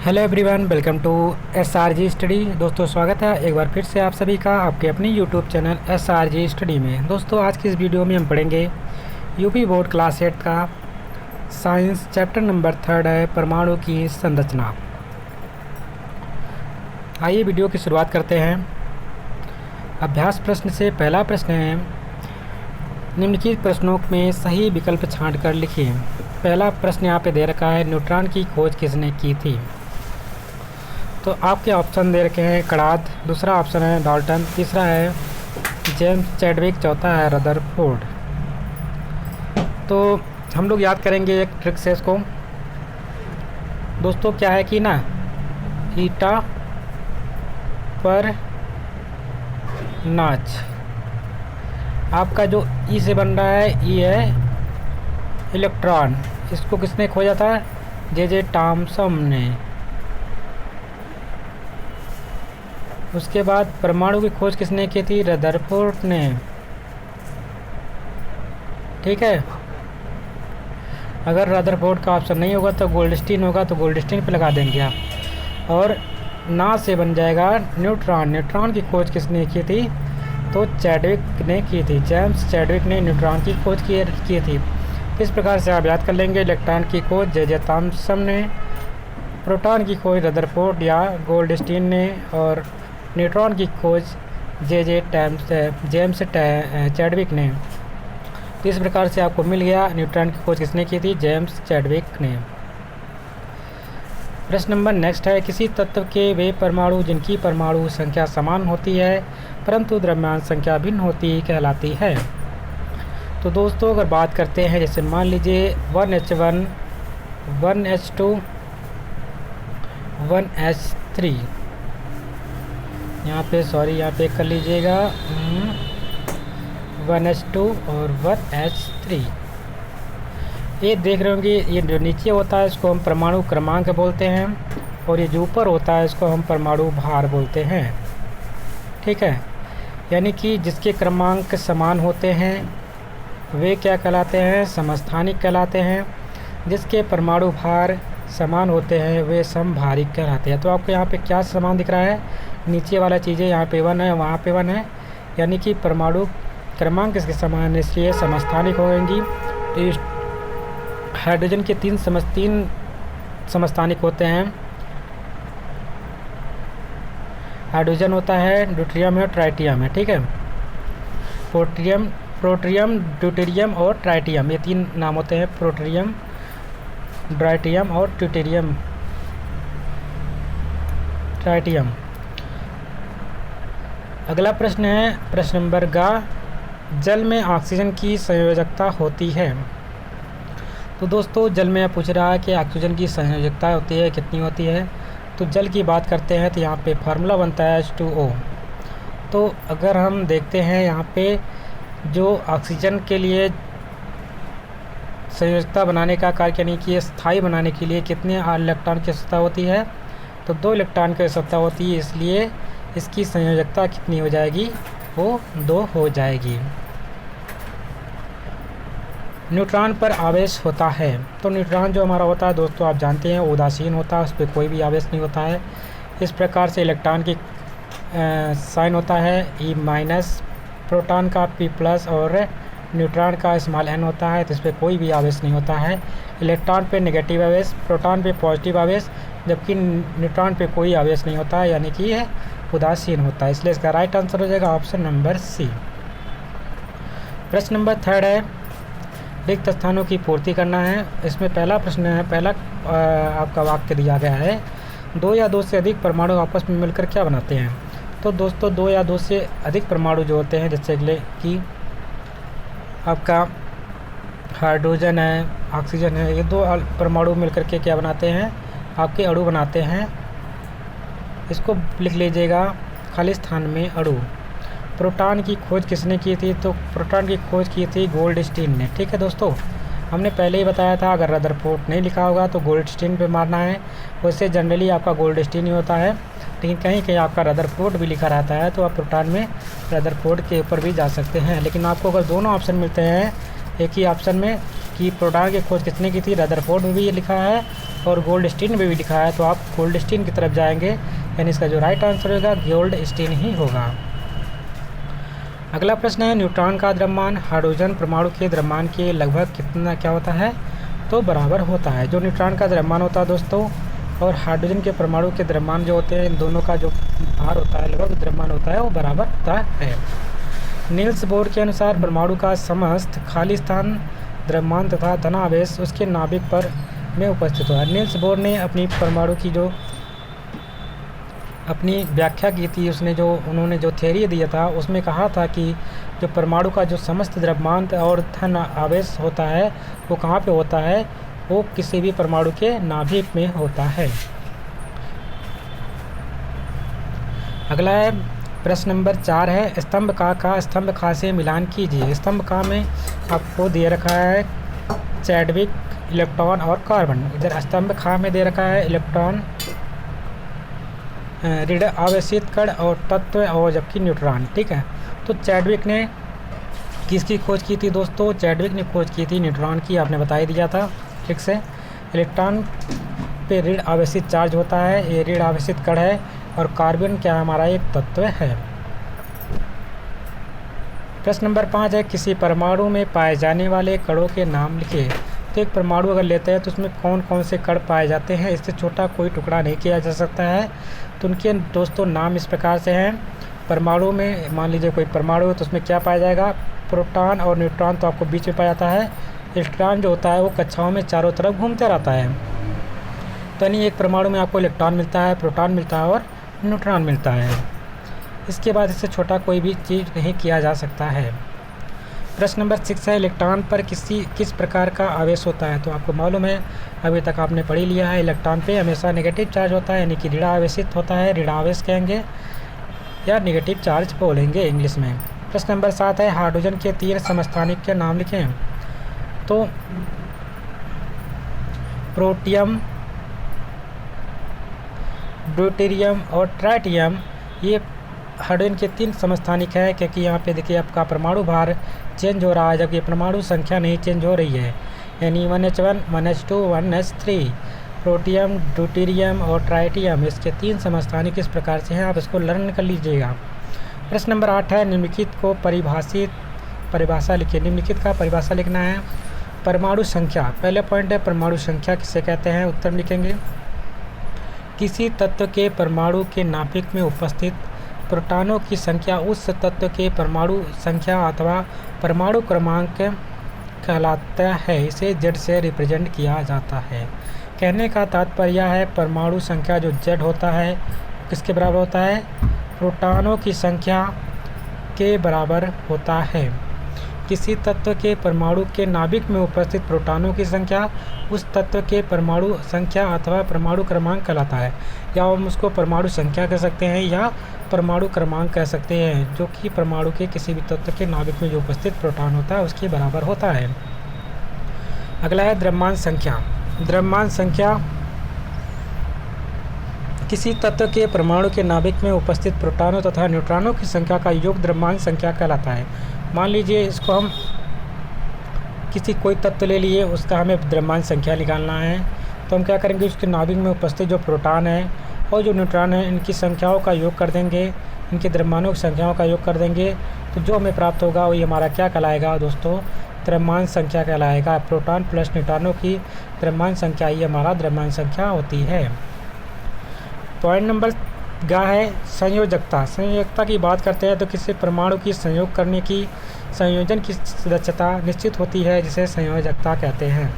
Hello everyone, welcome to SRG study. दोस्तों स्वागत है एक बार फिर से आप सभी का आपके अपनी यूट्यूब चैनल SRG स्टडी में। दोस्तों आज की इस वीडियो में हम पढ़ेंगे यूपी बोर्ड क्लास 8 का साइंस चैप्टर नंबर 3 है परमाणु की संरचना। आइए वीडियो की शुरुआत करते हैं। अभ्यास प्रश्न से पहला प्रश्न है, निम्नलिखित प्रश्नों में सही विकल्प छांटकर लिखिए। पहला प्रश्न यहाँ पे दे रखा है, न्यूट्रॉन की खोज किसने की थी। तो आपके ऑप्शन दे रखे हैं कड़ाद, दूसरा ऑप्शन है डाल्टन, तीसरा है जेम्स चैडविक, चौथा है रदरफोर्ड। तो हम लोग याद करेंगे एक ट्रिक से इसको। दोस्तों क्या है कि ना, ईटा पर नाच, आपका जो ई से बन रहा है ई है इलेक्ट्रॉन। इसको किसने खोजा था? जे थॉम्सन ने। उसके बाद परमाणु की खोज किसने की थी? रदरफोर्ड ने। ठीक है, अगर रदरफोर्ड का ऑप्शन नहीं होगा तो गोल्डस्टीन होगा, तो गोल्डस्टीन पे लगा देंगे आप। और ना से बन जाएगा न्यूट्रॉन। न्यूट्रॉन की खोज किसने की थी? तो चैडविक ने की थी। जेम्स चैडविक ने न्यूट्रॉन की खोज की थी। इस प्रकार से आप याद कर लेंगे। इलेक्ट्रॉन की खोज जे थॉम्सन ने, प्रोटॉन की खोज रदरफोर्ड या गोल्डस्टीन ने, और न्यूट्रॉन की खोज जेम्स चैडविक ने। तो इस प्रकार से आपको मिल गया न्यूट्रॉन की खोज किसने की थी? जेम्स चैडविक ने। प्रश्न नंबर नेक्स्ट है, किसी तत्व के वे परमाणु जिनकी परमाणु संख्या समान होती है परंतु द्रव्यमान संख्या भिन्न होती कहलाती है। तो दोस्तों अगर बात करते हैं, जैसे मान लीजिए 1H1 1H2 1H3, यहाँ पे कर लीजिएगा 1H2 और 1H3। ये देख रहे होंगे, ये जो नीचे होता है इसको हम परमाणु क्रमांक बोलते हैं, और ये जो ऊपर होता है इसको हम परमाणु भार बोलते हैं। ठीक है, यानी कि जिसके क्रमांक समान होते हैं वे क्या कहलाते हैं? समस्थानिक कहलाते हैं। जिसके परमाणु भार समान होते हैं वे समभारिक कहलाते हैं। तो आपको यहाँ पे क्या समान दिख रहा है? नीचे वाला चीज़ें, यहाँ पे 1 है, वहाँ पे 1 है, यानी कि परमाणु क्रमांक इसके समान, इसलिए समस्थानिक होंगी। तो हाइड्रोजन के 3 समस्थानिक होते हैं। हाइड्रोजन होता है, ड्यूटेरियम है, ट्राइटियम है। ठीक है, प्रोटरियम, ड्यूटेरियम और ट्राइटियम, ये 3 नाम होते हैं। प्रोटरियम, ड्राइटियम और ड्यूटेरियम, ट्राइटियम। अगला प्रश्न है प्रश्न नंबर गा, जल में ऑक्सीजन की संयोजकता होती है। तो दोस्तों जल में पूछ रहा है कि ऑक्सीजन की संयोजकता होती है, कितनी होती है। तो जल की बात करते हैं तो यहाँ पे फार्मूला बनता है H2O। तो अगर हम देखते हैं यहाँ पे जो ऑक्सीजन के लिए संयोजकता बनाने का कार्य, यानी कि स्थायी बनाने के लिए कितने इलेक्ट्रॉन की आवश्यकता होती है? तो 2 इलेक्ट्रॉन की आवश्यकता होती है, इसलिए इसकी संयोजकता कितनी हो जाएगी? वो 2 हो जाएगी। न्यूट्रॉन पर आवेश होता है। तो न्यूट्रॉन जो हमारा होता है दोस्तों आप जानते हैं उदासीन होता है, उस पर कोई भी आवेश नहीं होता है। इस प्रकार से इलेक्ट्रॉन की साइन होता है E-, प्रोटॉन का P+, और न्यूट्रॉन का n होता है, तो इस पर कोई भी आवेश नहीं होता है। इलेक्ट्रॉन पे नेगेटिव आवेश, प्रोटॉन पे पॉजिटिव आवेश, जबकि न्यूट्रॉन पे कोई आवेश नहीं होता है, यानी कि यह उदासीन होता है। इसलिए इसका राइट आंसर हो जाएगा ऑप्शन नंबर सी। प्रश्न नंबर 3 है, रिक्त स्थानों की पूर्ति करना है। इसमें पहला प्रश्न है, पहला आपका वाक्य दिया गया है, 2 या 2 से अधिक परमाणु आपस में मिलकर क्या बनाते हैं। तो दोस्तों 2 या 2 से अधिक परमाणु जो होते हैं, जैसे कि आपका हाइड्रोजन है, ऑक्सीजन है, ये 2 परमाणु मिलकर के क्या बनाते हैं? आपके अणु बनाते हैं। इसको लिख लीजिएगा खाली स्थान में अणु। प्रोटॉन की खोज किसने की थी? तो प्रोटॉन की खोज की थी गोल्डस्टीन ने। ठीक है दोस्तों, हमने पहले ही बताया था अगर रदरफोर्ड नहीं लिखा होगा तो गोल्डस्टीन पे मारना है। वैसे जनरली आपका गोल्डस्टीन ही होता है, लेकिन कहीं कहीं आपका रदरफोर्ड भी लिखा रहता है, तो आप प्रोटॉन में रदरफोर्ड के ऊपर भी जा सकते हैं। लेकिन आपको अगर दोनों ऑप्शन मिलते हैं एक ही ऑप्शन में, कि प्रोटॉन की खोज किसने की थी, रदरफोर्ड में भी ये लिखा है और गोल्डस्टीन में भी लिखा है, तो आप गोल्डस्टीन की तरफ जाएंगे, यानी इसका जो राइट आंसर होगा गोल्डस्टीन ही होगा। अगला प्रश्न है, न्यूट्रॉन का द्रव्यमान हाइड्रोजन परमाणु के द्रव्यमान के लगभग कितना क्या होता है, तो बराबर होता है। जो न्यूट्रॉन का द्रव्यमान होता है दोस्तों और हाइड्रोजन के परमाणु के द्रव्यमान जो होते हैं, इन दोनों का जो भार होता है, लगभग द्रव्यमान होता है, वो बराबर होता है। नील्स बोर के अनुसार परमाणु का समस्त खाली स्थान द्रव्यमान तथा धनावेश उसके नाभिक पर में उपस्थित हुआ। नील्स बोर ने अपनी परमाणु की जो अपनी व्याख्या की थी, उन्होंने जो थ्योरी दिया था उसमें कहा था कि जो परमाणु का जो समस्त द्रव्यमान और धन आवेश होता है वो कहाँ पे होता है, वो किसी भी परमाणु के नाभिक में होता है। अगला है प्रश्न नंबर 4 है, स्तंभ का स्तंभ खा से मिलान कीजिए। स्तंभ का में आपको दे रखा है चैडविक, इलेक्ट्रॉन और कार्बन। इधर स्तंभ खा में दे रखा है इलेक्ट्रॉन, ऋण आवेशित कण और तत्व और जबकि न्यूट्रॉन। ठीक है, तो चैडविक ने किसकी खोज की थी दोस्तों, चैडविक ने खोज की थी न्यूट्रॉन की, आपने बता ही दिया था ठीक से। इलेक्ट्रॉन पे ऋण आवेशित चार्ज होता है, ये ऋण आवेशित कण है, और कार्बन क्या हमारा एक तत्व है। प्रश्न नंबर 5 है, किसी परमाणु में पाए जाने वाले कणों के नाम लिखिए। तो एक परमाणु अगर लेते हैं तो उसमें कौन कौन से कण पाए जाते हैं, इससे छोटा कोई टुकड़ा नहीं किया जा सकता है। तो उनके दोस्तों नाम इस प्रकार से हैं। परमाणु में मान लीजिए कोई परमाणु है तो उसमें क्या पाया जाएगा, प्रोटॉन और न्यूट्रॉन तो आपको बीच में पाया जाता है। इलेक्ट्रॉन जो होता है वो कक्षाओं में चारों तरफ घूमते रहता है। तो यानी एक परमाणु में आपको इलेक्ट्रॉन मिलता है, प्रोटॉन मिलता है और न्यूट्रॉन मिलता है। इसके बाद इससे छोटा कोई भी चीज़ नहीं किया जा सकता है। प्रश्न नंबर 6 है, इलेक्ट्रॉन पर किस प्रकार का आवेश होता है। तो आपको मालूम है, अभी तक आपने पढ़ लिया है, इलेक्ट्रॉन पे हमेशा नेगेटिव चार्ज होता है, यानी कि ऋण आवेशित होता है, ऋण आवेश कहेंगे या नेगेटिव चार्ज बोलेंगे इंग्लिश में। प्रश्न नंबर 7 है, हाइड्रोजन के 3 समस्थानिक के नाम लिखें। तो प्रोटियम, ड्यूटेरियम और ट्राइटियम, ये हाइड्रोजन के 3 समस्थानिक है, क्योंकि यहाँ पे देखिए आपका परमाणु भार चेंज हो रहा है जबकि परमाणु संख्या नहीं चेंज हो रही है, यानी 1h1, 1h2, 1h3। Protium, deuterium और ट्राइटियम, इसके 3 समस्थानिक इस प्रकार से हैं, आप इसको लर्न कर लीजिएगा। प्रश्न नंबर 8 है, निम्नलिखित को परिभाषा लिखिए। निम्नलिखित का परिभाषा लिखना है। परमाणु संख्या, पहले पॉइंट है परमाणु संख्या किसे कहते हैं, उत्तर में लिखेंगे। किसी तत्व के परमाणु के नाभिक में उपस्थित प्रोटॉनों की संख्या उस तत्व के परमाणु संख्या अथवा परमाणु क्रमांक कहलाता है, इसे Z से रिप्रेजेंट किया जाता है। कहने का तात्पर्य है परमाणु संख्या जो Z होता है किसके बराबर होता है, प्रोटॉनों की संख्या के बराबर होता है। किसी तत्व के परमाणु के नाभिक में उपस्थित प्रोटॉनों की संख्या उस तत्व के परमाणु संख्या अथवा परमाणु क्रमांक कहलाता है, या हम उसको परमाणु संख्या कह सकते हैं या परमाणु क्रमांक कह सकते हैं, जो कि परमाणु के किसी भी तत्व के नाभिक में जो उपस्थित प्रोटॉन होता है उसके बराबर होता है। अगला है द्रव्यमान संख्या। द्रव्यमान संख्या किसी तत्व के परमाणु के नाभिक में उपस्थित प्रोटॉनों तथा न्यूट्रॉनों की संख्या का योग द्रव्यमान संख्या कहलाता है। मान लीजिए इसको हम किसी कोई तत्व ले लिए, उसका हमें द्रव्यमान संख्या निकालना है, तो हम क्या करेंगे, उसके नाभिक में उपस्थित जो प्रोटॉन है और जो न्यूट्रॉन है इनकी संख्याओं का योग कर देंगे, इनके द्रव्यमानों की संख्याओं का योग कर देंगे, तो जो हमें प्राप्त होगा वही हमारा क्या कहलाएगा दोस्तों, द्रव्यमान संख्या कहलाएगा। प्रोटॉन प्लस न्यूट्रॉनों की द्रव्यमान संख्या ही हमारा द्रव्यमान संख्या होती है। पॉइंट नंबर गा है संयोजकता। संयोजकता की बात करते हैं तो किसी परमाणु की संयोग करने की संयोजन की दक्षता निश्चित होती है, जिसे संयोजकता कहते हैं।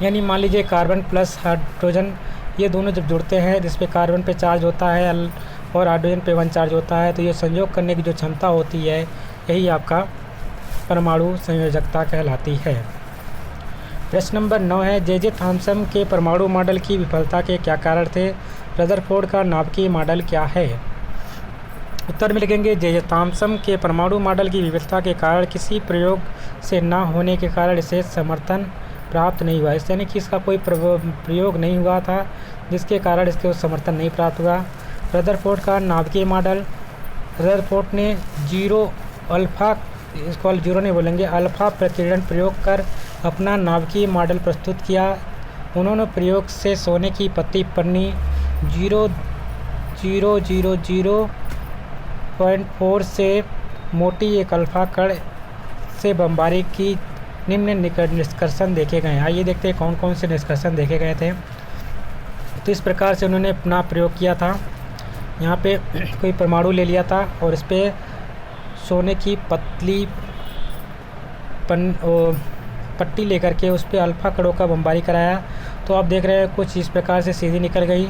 यानी मान लीजिए कार्बन प्लस हाइड्रोजन, ये दोनों जब जुड़ते हैं जिस पे कार्बन पे चार्ज होता है और हाइड्रोजन पे 1 चार्ज होता है, तो ये संयोग करने की जो क्षमता होती है यही आपका परमाणु संयोजकता कहलाती है। प्रश्न नंबर 9 है, जे थॉम्सन के परमाणु मॉडल की विफलता के क्या कारण थे। रदरफोर्ड का नाभिकीय मॉडल क्या है। उत्तर में लिखेंगे जे थॉम्सन के परमाणु मॉडल की विफलता के कारण किसी प्रयोग से न होने के कारण इसे समर्थन प्राप्त नहीं हुआ। इस यानी कि इसका कोई प्रयोग नहीं हुआ था जिसके कारण इसके समर्थन नहीं प्राप्त हुआ। रदरफोर्ड का नाभिकीय मॉडल, रदरफोर्ड ने 0 अल्फा, इसको 0 नहीं बोलेंगे, अल्फा प्रकीर्णन प्रयोग कर अपना नाभिकीय मॉडल प्रस्तुत किया। उन्होंने प्रयोग से सोने की पत्ती पन्नी 0.4 से मोटी एक अल्फा कण से बमबारी की निम्न निष्कर्षण देखे गए। आइए देखते हैं कौन कौन से निष्कर्षण देखे गए थे। तो इस प्रकार से उन्होंने अपना प्रयोग किया था। यहाँ पे कोई परमाणु ले लिया था और इस पर सोने की पतली पट्टी लेकर के उस पर अल्फा कणों का बमबारी कराया। तो आप देख रहे हैं कुछ इस प्रकार से सीधी निकल गई,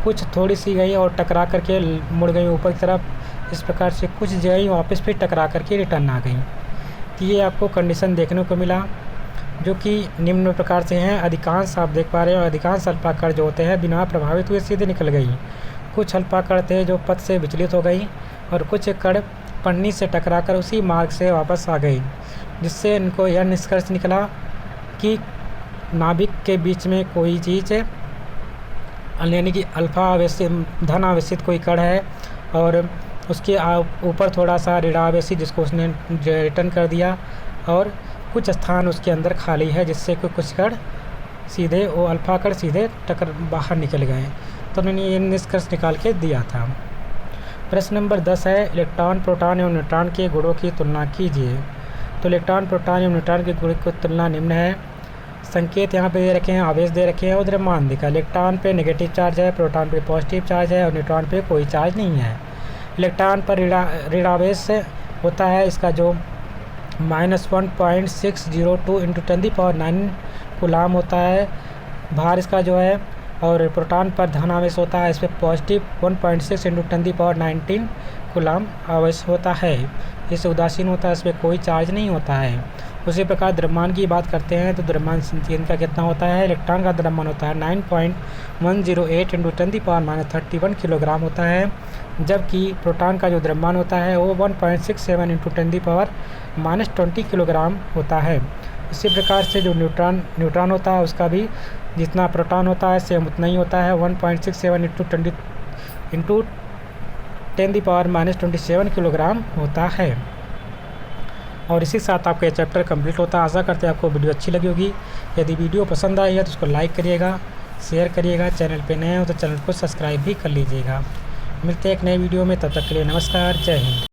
कुछ थोड़ी सी गई और टकरा करके मुड़ गई ऊपर की तरफ। इस प्रकार से कुछ जगह वापस फिर टकरा करके रिटर्न आ गई। तो ये आपको कंडीशन देखने को मिला जो कि निम्न प्रकार से हैं। अधिकांश आप देख पा रहे हो, अधिकांश अल्फा कण जो होते हैं बिना प्रभावित हुए सीधे निकल गई। कुछ अल्फा कण थे जो पथ से विचलित हो गई और कुछ कण पन्नी से टकराकर उसी मार्ग से वापस आ गई, जिससे इनको यह निष्कर्ष निकला कि नाभिक के बीच में कोई चीज़ यानी कि अल्फा आवेशित धन आवेशित कोई कण है और उसके ऊपर थोड़ा सा ऋणावेशी जिसको उसने रिटर्न कर दिया और कुछ स्थान उसके अंदर खाली है, जिससे कुछ कण सीधे वो अल्फा कण सीधे बाहर निकल गए। तो उन्होंने ये निष्कर्ष निकाल के दिया था। प्रश्न नंबर 10 है, इलेक्ट्रॉन प्रोटॉन एवं न्यूट्रॉन के गुणों की तुलना कीजिए। तो इलेक्ट्रॉन प्रोटॉन एवं न्यूट्रॉन के गुण की तुलना निम्न है। संकेत यहाँ पे दे रखे हैं, आवेश दे रखे हैं और द्रव्यमान दिखा। इलेक्ट्रॉन पे नेगेटिव चार्ज है, प्रोटॉन पे पॉजिटिव चार्ज है और न्यूट्रॉन पे कोई चार्ज नहीं है। इलेक्ट्रॉन पर ऋणावेश होता है, इसका जो -1.602 × 10⁹ कूलाम होता है भार इसका जो है। और प्रोटॉन पर धन आवेश होता है, इस पर पॉजिटिव 1.6 × 10⁻19 कूलाम आवेश होता है। इससे उदासीन होता है, इस पर कोई चार्ज नहीं होता है। उसी प्रकार द्रव्यमान की बात करते हैं तो द्रव्यमान इनका कितना होता है। इलेक्ट्रॉन का द्रव्यमान होता है 9.108 × 10⁻31 किलोग्राम होता है, जबकि प्रोटॉन का जो द्रव्यमान होता है वो 1.67 × 10⁻20 किलोग्राम होता है। इसी प्रकार से जो न्यूट्रॉन होता है उसका भी जितना प्रोटॉन होता है सेम उतना ही होता है, 1.67 × 10⁻27 किलोग्राम होता है। और इसी के साथ आपका ये चैप्टर कंप्लीट होता है। आशा करते हैं आपको वीडियो अच्छी लगी होगी। यदि वीडियो पसंद आई है तो उसको लाइक करिएगा, शेयर करिएगा। चैनल पे नए हो तो चैनल को सब्सक्राइब भी कर लीजिएगा। मिलते हैं एक नए वीडियो में, तब तक के लिए नमस्कार, जय हिंद।